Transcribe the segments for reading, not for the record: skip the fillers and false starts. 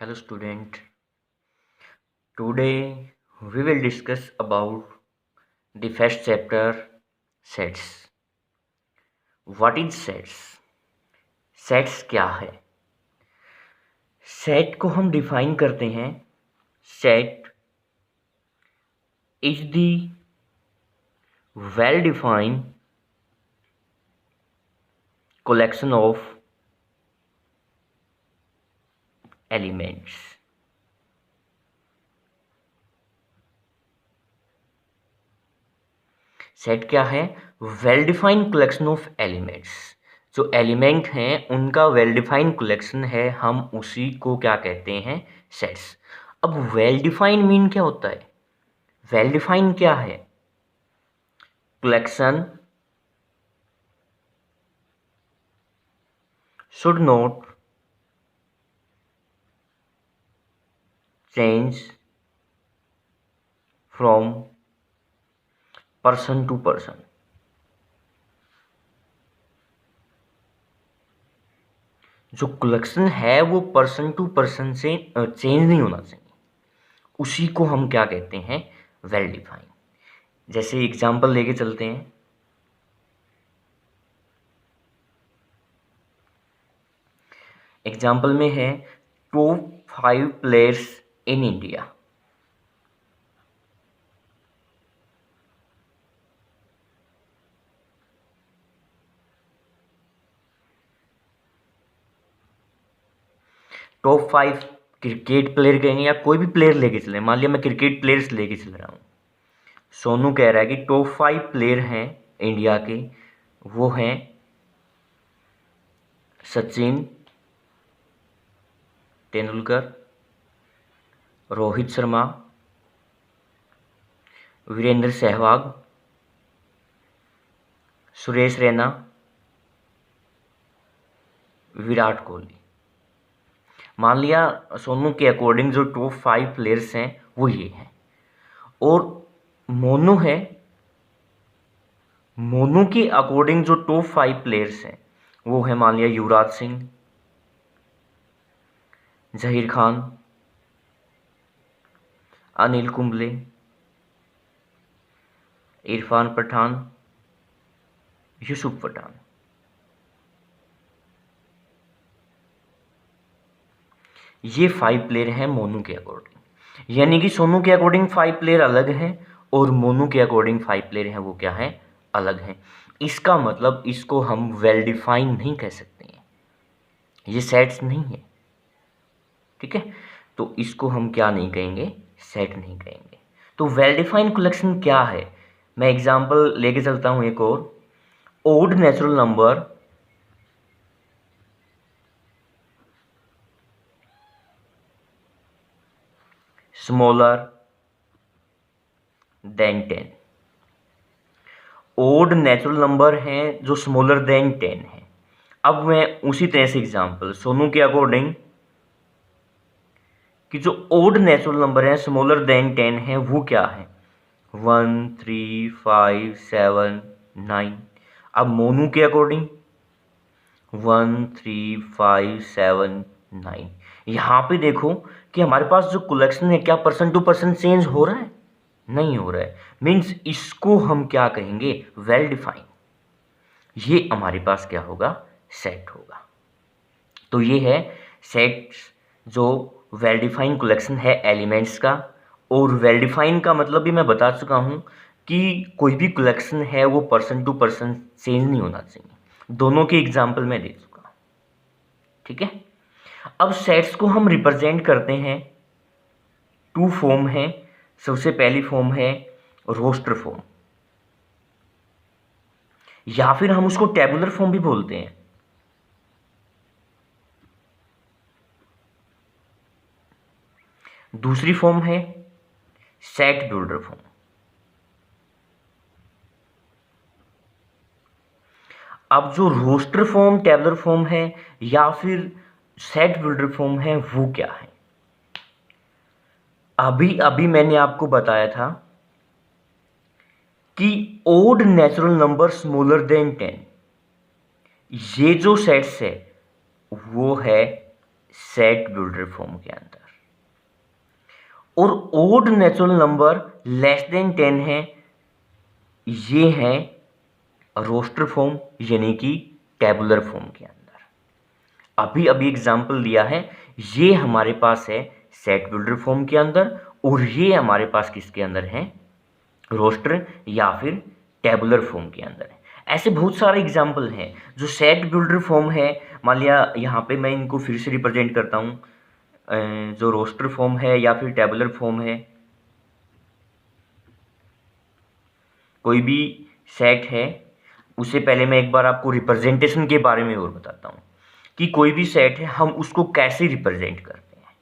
Hello student. Today we will discuss about the first chapter, sets. What is sets? Sets क्या है? Set को हम define करते हैं. Set is the well defined collection of elements. Set क्या है? Well defined collection of elements. जो element हैं उनका वेल डिफाइंड कलेक्शन है, हम उसी को क्या कहते हैं? सेट्स. अब वेल डिफाइंड मीन क्या होता है? वेल डिफाइंड क्या है? Collection should not change from person to person. जो कलेक्शन है वो पर्सन टू पर्सन से चेंज नहीं होना चाहिए, उसी को हम क्या कहते हैं? Well define. जैसे एग्जांपल लेके चलते हैं. एग्जांपल में है top 5 players in India. Top 5 cricket player कहेंगे या कोई भी प्लेयर लेके चले. मान लिया मैं क्रिकेट प्लेयर्स लेके चल रहा हूँ. सोनू कह रहा है कि टॉप 5 प्लेयर हैं इंडिया के, वो हैं सचिन तेंदुलकर, रोहित शर्मा, वीरेंद्र सहवाग, सुरेश रैना, विराट कोहली. मान लिया सोनू के अकॉर्डिंग जो टॉप 5 प्लेयर्स हैं वो ये हैं. और मोनू है, मोनू के अकॉर्डिंग जो टॉप 5 प्लेयर्स हैं वो है मान लिया युवराज सिंह, जहीर खान, अनिल कुंबले, इरफान पठान, यूसुफ पठान. ये 5 प्लेयर हैं मोनू के अकॉर्डिंग. यानी कि सोनू के अकॉर्डिंग 5 प्लेयर अलग हैं और मोनू के अकॉर्डिंग 5 प्लेयर हैं वो क्या हैं? अलग हैं. इसका मतलब इसको हम वेल डिफाइन नहीं कह सकते हैं, ये सेट्स नहीं है. ठीक है, तो इसको हम क्या नहीं कहेंगे? सेट नहीं कहेंगे. तो वेल डिफाइंड कलेक्शन क्या है? मैं एग्जांपल लेके चलता हूँ एक और. Odd natural number smaller than 10. Odd natural number हैं जो स्मॉलर देन 10 है. अब मैं उसी तरह से एग्जांपल सोनू के अकॉर्डिंग कि जो ओड नेचुरल नंबर है स्मॉलर देन 10 है वो क्या है? 1 3 5 7 9. अब मोनू के अकॉर्डिंग 1 3 5 7 9. यहाँ पे देखो कि हमारे पास जो कलेक्शन है क्या पर्सन टू पर्सन चेंज हो रहा है? नहीं हो रहा है. मीन्स इसको हम क्या कहेंगे? Well define. ये हमारे पास क्या होगा? सेट होगा. तो ये है सेट्स, जो वेल डिफाइन कलेक्शन है एलिमेंट्स का. और वेल डिफाइन का मतलब भी मैं बता चुका हूँ कि कोई भी कलेक्शन है वो पर्सन टू पर्सन चेंज नहीं होना चाहिए. दोनों के एग्जाम्पल मैं दे चुका हूँ. ठीक है. अब सेट्स को हम रिप्रेजेंट करते हैं. 2 फॉर्म है. सबसे पहली फॉर्म है रोस्टर फॉर्म, या फिर हम उसको टेबुलर फॉर्म भी बोलते हैं. दूसरी फॉर्म है सेट बिल्डर फॉर्म. अब जो रोस्टर फॉर्म, टेबुलर फॉर्म है या फिर सेट बिल्डर फॉर्म है वो क्या है? अभी अभी मैंने आपको बताया था कि odd natural number smaller than 10, ये जो सेट्स है वो है सेट बिल्डर फॉर्म के अंदर। और odd natural number less than 10 है, ये है रोस्टर फॉर्म यानी कि टेबुलर फॉर्म के अंदर। अभी अभी एग्जांपल दिया है, ये हमारे पास है सेट बिल्डर फॉर्म के अंदर, और ये हमारे पास किसके अंदर है, रोस्टर या फिर टेबुलर फॉर्म के अंदर है। ऐसे बहुत सारे एग्जाम्पल हैं जो सेट बिल्डर फॉर्म है। मान लिया यहाँ पे मैं इनको फिर से रिप्रेजेंट करता हूँ, जो रोस्टर फॉर्म है या फिर टेबुलर फॉर्म है। कोई भी सेट है, उससे पहले मैं एक बार आपको रिप्रेजेंटेशन के बारे में और बताता हूँ कि कोई भी सेट है हम उसको कैसे रिप्रेजेंट करते हैं।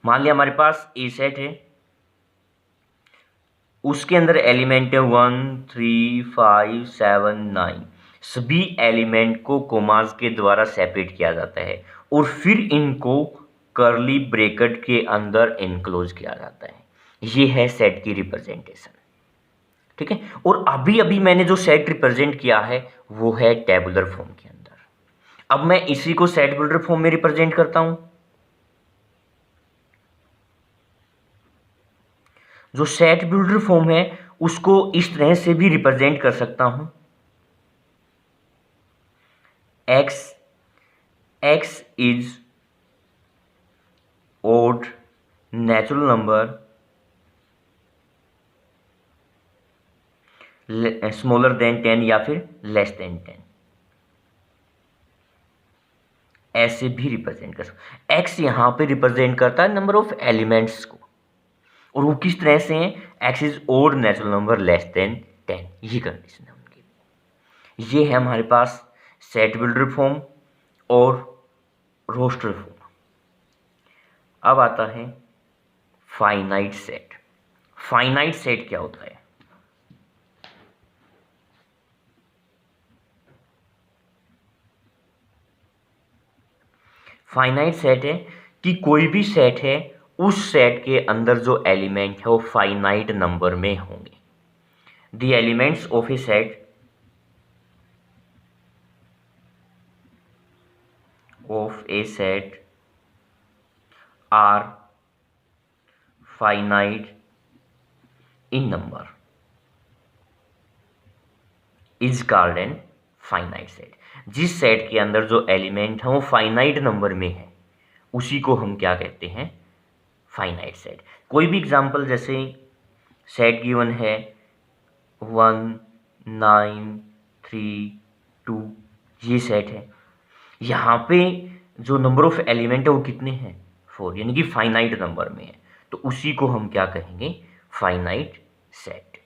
मान लिया हमारे पास ए सेट है, उसके अंदर एलिमेंट है 1 3 5 7 9। सभी एलिमेंट को कोमास के द्वारा सेपरेट किया जाता है और फिर इनको कर्ली ब्रैकेट के अंदर एनक्लोज किया जाता है। ये है सेट की रिप्रेजेंटेशन, ठीक है। और अभी अभी मैंने जो सेट रिप्रेजेंट किया है वो है टेबुलर फॉर्म के अंदर। अब मैं इसी को सेट बिल्डर फॉर्म में रिप्रेजेंट करता हूं। जो सेट बिल्डर फॉर्म है उसको इस तरह से भी रिप्रेजेंट कर सकता हूं, x is odd natural number smaller than 10 या फिर लेस देन 10, ऐसे भी रिप्रेजेंट कर सकते। एक्स यहाँ पे रिप्रेजेंट करता है नंबर ऑफ एलिमेंट्स को, और वो किस तरह से हैं, X is odd natural number less than 10, ये कंडीशन है उनकी। ये है हमारे पास सेट बिल्डर फॉर्म और रोस्टर फॉर्म। अब आता है फाइनाइट सेट। फाइनाइट सेट क्या होता है? फाइनाइट सेट है कि कोई भी सेट है, उस सेट के अंदर जो एलिमेंट है वो फाइनाइट नंबर में होंगे। The elements of a set are finite in number is called an finite set. जिस सेट के अंदर जो एलिमेंट है वो फाइनाइट नंबर में है, उसी को हम क्या कहते हैं, फाइनाइट सेट। कोई भी एग्जांपल, जैसे सेट गिवन है 1 9 3 2, ये सेट है। यहाँ पे जो नंबर ऑफ एलिमेंट है वो कितने हैं, 4, यानी कि फाइनाइट नंबर में है, तो उसी को हम क्या कहेंगे, फाइनाइट सेट।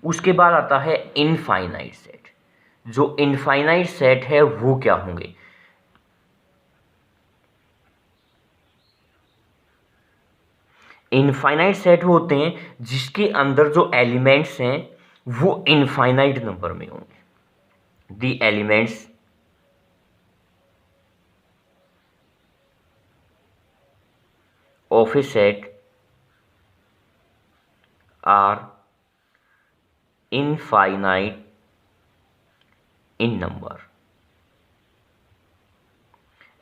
उसके बाद आता है इनफाइनाइट सेट। जो इनफाइनाइट सेट है वो क्या होंगे, इनफाइनाइट सेट होते हैं जिसके अंदर जो एलिमेंट्स हैं वो इनफाइनाइट नंबर में होंगे। The elements of a set are infinite in number.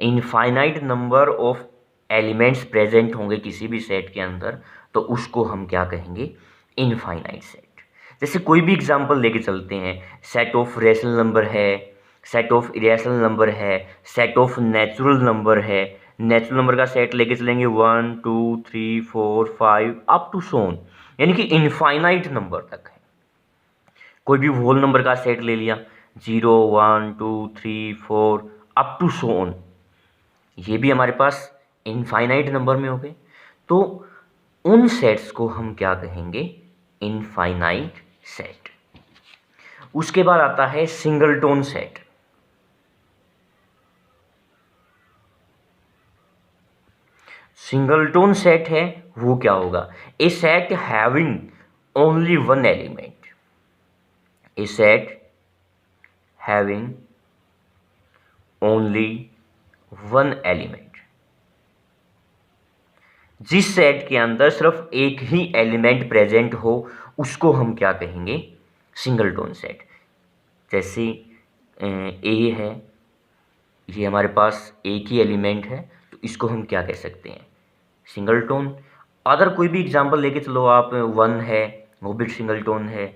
Infinite number of elements present होंगे किसी भी सेट के अंदर, तो उसको हम क्या कहेंगे, इनफाइनाइट सेट। जैसे कोई भी एग्जांपल लेके चलते हैं, सेट ऑफ रेशनल नंबर है, सेट ऑफ इरेशनल नंबर है, सेट ऑफ नेचुरल नंबर है। नेचुरल नंबर का सेट लेके चलेंगे 1 2 3 4 5 अप टू सोन, यानी कि इनफाइनाइट नंबर तक है। कोई भी होल नंबर का सेट ले लिया 0 1 2 3 4 अप टू सोन, ये भी हमारे पास इनफाइनाइट नंबर में हो गए। तो उन सेट्स को हम क्या कहेंगे, इनफाइनाइट सेट। उसके बाद आता है सिंगलटोन सेट। सिंगलटोन सेट है वो क्या होगा, a set having only one element. A set having only one element. जिस सेट के अंदर सिर्फ एक ही एलिमेंट प्रेजेंट हो उसको हम क्या कहेंगे, सिंगलटोन सेट। जैसे ए है, ये हमारे पास एक ही एलिमेंट है, तो इसको हम क्या कह सकते हैं, सिंगलटोन। अदर कोई भी एग्जांपल लेके चलो आप, 1 है वो भी सिंगलटोन है,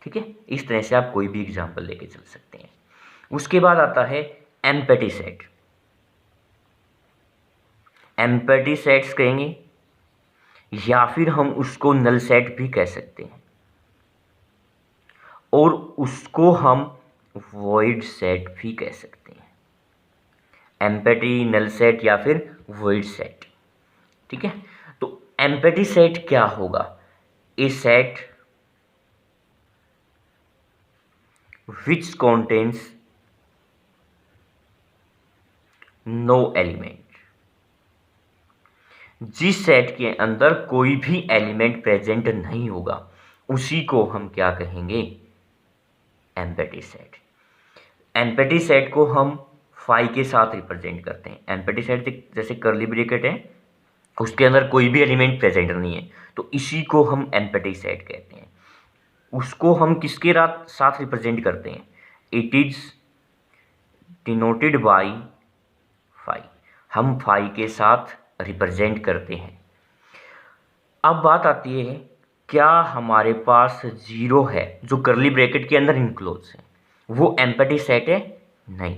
ठीक है। इस तरह से आप कोई भी एग्जांपल लेके चल सकते हैं। उसके बाद आता है एम्पैथी सेट। एम्पैथी सेट्स कहेंगे या फिर हम उसको नल सेट भी कह सकते हैं, और उसको हम वॉइड सेट भी कह सकते हैं। एम्पैथी, नल सेट या फिर वॉइड सेट, ठीक है। तो एम्पैथी सेट क्या होगा, a set which contains no element. जिस सेट के अंदर कोई भी एलिमेंट प्रेजेंट नहीं होगा उसी को हम क्या कहेंगे, एम्पैथी सेट। एम्पैथी सेट को हम फाई के साथ रिप्रेजेंट करते हैं। एम्पैथी सेट जैसे कर्ली ब्रैकेट है, उसके अंदर कोई भी एलिमेंट प्रेजेंट नहीं है, तो इसी को हम एम्पैथी सेट कहते हैं। उसको हम किसके साथ रिप्रेजेंट करते हैं, it is denoted by phi. हम फाई के साथ रिप्रेजेंट करते हैं। अब बात आती है, क्या हमारे पास जीरो है जो कर्ली ब्रैकेट के अंदर इनक्लोज है, वो एम्पैथी सेट है? नहीं,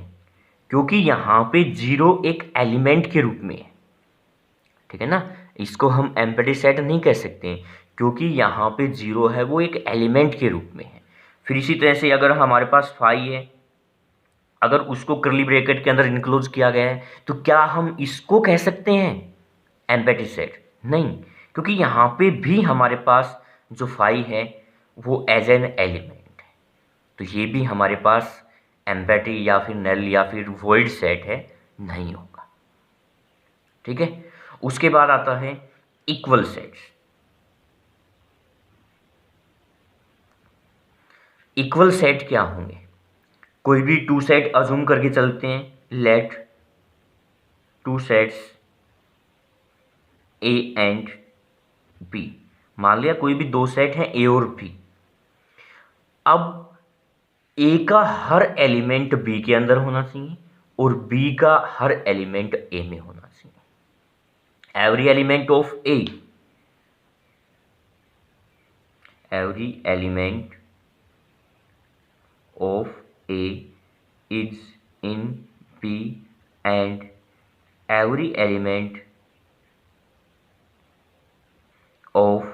क्योंकि यहाँ पे जीरो एक एलिमेंट के रूप में है, ठीक है ना। इसको हम एम्पैथी सेट नहीं कह सकते हैं, क्योंकि यहाँ पे जीरो है वो एक एलिमेंट के रूप में है। फिर इसी तरह से अगर हमारे पास फाई है, अगर उसको कर्ली ब्रैकेट के अंदर इनक्लोज किया गया है, तो क्या हम इसको कह सकते हैं एम्पैथी सेट? नहीं, क्योंकि यहाँ पे भी हमारे पास जो फाई है वो एज एन एलिमेंट है, तो ये भी हमारे पास एम्पैथी या फिर नल या फिर वॉइड सेट है, नहीं होगा, ठीक है। उसके बाद आता है इक्वल सेट्स। इक्वल सेट क्या होंगे, कोई भी टू सेट अज्यूम करके चलते हैं, let two sets A and B. मान लिया कोई भी दो सेट हैं ए और बी। अब ए का हर एलिमेंट बी के अंदर होना चाहिए और बी का हर एलिमेंट ए में होना चाहिए। Every element of A, every element of A is in B and every element of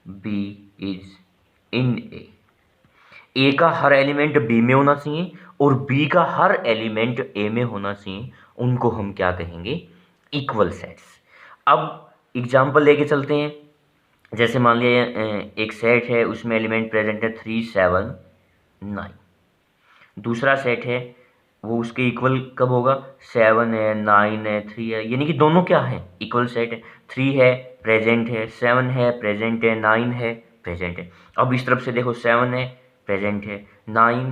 B is in A. A का हर एलिमेंट बी में होना चाहिए और बी का हर एलिमेंट ए में होना चाहिए, उनको हम क्या कहेंगे, इक्वल सेट्स। अब एग्जांपल लेके चलते हैं, जैसे मान लिया एक सेट है उसमें एलिमेंट प्रेजेंट है 3 7 9। दूसरा सेट है वो उसके इक्वल कब होगा, 7 है 9 है 3 है, यानी कि दोनों क्या है, इक्वल सेट है। 3 है प्रेजेंट है, 7 है प्रेजेंट है, 9 है प्रेजेंट है। अब इस तरफ से देखो 7 है प्रेजेंट है, 9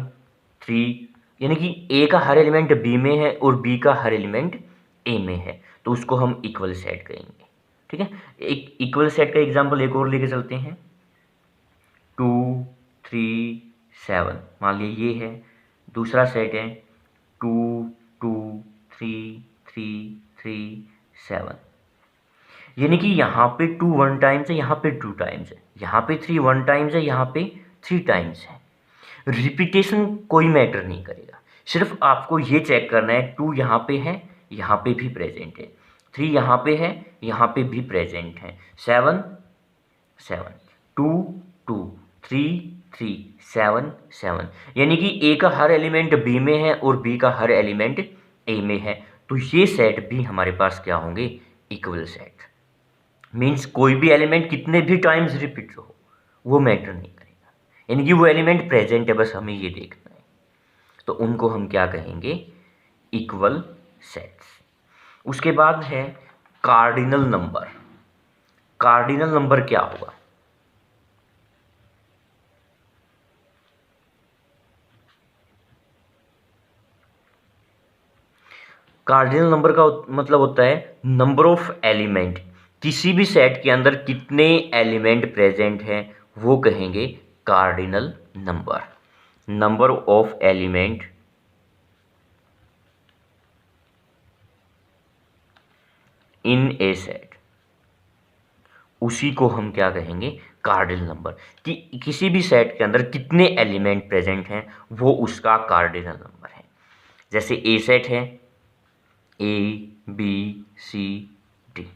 3, यानी कि ए का हर एलिमेंट बी में है और बी का हर एलिमेंट ए में है, तो उसको हम इक्वल सेट कहेंगे, ठीक है। एक इक्वल सेट का एग्जांपल एक और लेके चलते हैं, 2 3 7। मान लीजिए ये है। दूसरा सेट है 2 2 3 3 3 7, यानी कि यहाँ पे 2 1 टाइम्स है, यहाँ पे 2 टाइम्स है, यहाँ पे 3 1 टाइम्स है, यहाँ पे 3 टाइम्स है। रिपीटेशन कोई मैटर नहीं करेगा, सिर्फ आपको ये चेक करना है 2 यहाँ पे है, यहाँ पे भी प्रेजेंट है, 3 यहाँ पे है, यहाँ पे भी प्रेजेंट है, 7 7 2 2 3 3 7 7, यानी कि ए का हर एलिमेंट बी में है और बी का हर एलिमेंट ए में है, तो ये सेट भी हमारे पास क्या होंगे, इक्वल सेट। मीन्स कोई भी एलिमेंट कितने भी टाइम्स रिपीट हो वो मैटर नहीं करेगा, यानी कि वो एलिमेंट प्रेजेंट है, बस हमें ये देखना है, तो उनको हम क्या कहेंगे, इक्वल सेट्स। उसके बाद है कार्डिनल नंबर। कार्डिनल नंबर क्या होगा, कार्डिनल नंबर का मतलब होता है नंबर ऑफ एलिमेंट। किसी भी सेट के अंदर कितने एलिमेंट प्रेजेंट हैं वो कहेंगे cardinal number. Number of element in A set, उसी को हम क्या कहेंगे, कार्डिनल नंबर। कि किसी भी सेट के अंदर कितने एलिमेंट प्रेजेंट हैं वो उसका कार्डिनल नंबर है। जैसे ए सेट है, ए बी सी डी,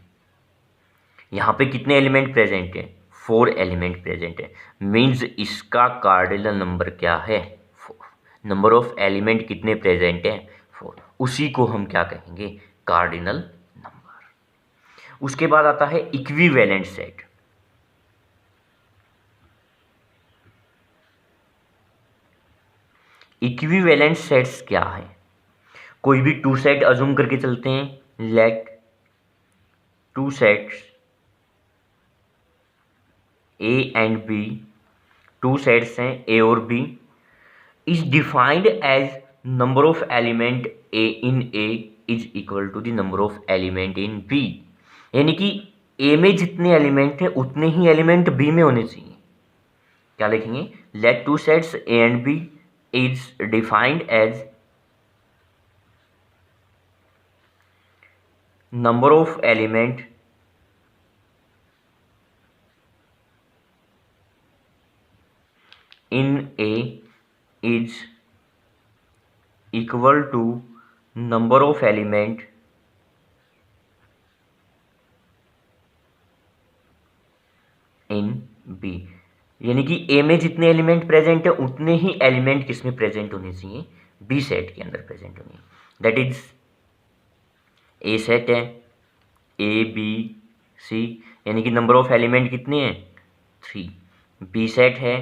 यहाँ पे कितने एलिमेंट प्रेजेंट हैं, 4 एलिमेंट प्रेजेंट है, मीन्स इसका कार्डिनल नंबर क्या है, 4। नंबर ऑफ एलिमेंट कितने प्रेजेंट हैं, 4, उसी को हम क्या कहेंगे, कार्डिनल नंबर। उसके बाद आता है इक्विवेलेंट सेट। इक्विवेलेंट सेट्स क्या है, कोई भी 2 सेट अज्यूम करके चलते हैं, let 2 sets A and B, 2 sets हैं ए और B, is defined as number of element A in A is equal to the number of element in B. यानी कि ए में जितने एलिमेंट हैं उतने ही एलिमेंट बी में होने चाहिए। क्या लिखेंगे, let 2 sets A and B is defined as number of element in A is equal to number of element in B। यानी कि A में जितने एलिमेंट प्रेजेंट है उतने ही एलिमेंट किसमें प्रेजेंट होने चाहिए, B सेट के अंदर प्रेजेंट होने। दैट इज ए सेट है, ए बी सी, यानी कि नंबर ऑफ एलिमेंट कितने हैं, 3। बी सेट है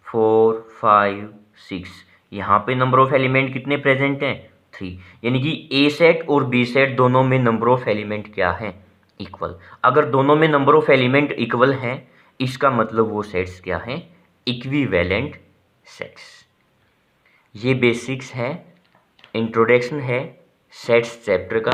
4 5 6, यहाँ पे नंबर ऑफ एलिमेंट कितने प्रेजेंट हैं, 3। यानी कि ए सेट और बी सेट दोनों में नंबर ऑफ एलिमेंट क्या है, इक्वल। अगर दोनों में नंबर ऑफ एलिमेंट इक्वल हैं इसका मतलब वो सेट्स क्या हैं, इक्विवेलेंट सेट्स। ये बेसिक्स है, इंट्रोडक्शन है सेट्स चैप्टर का।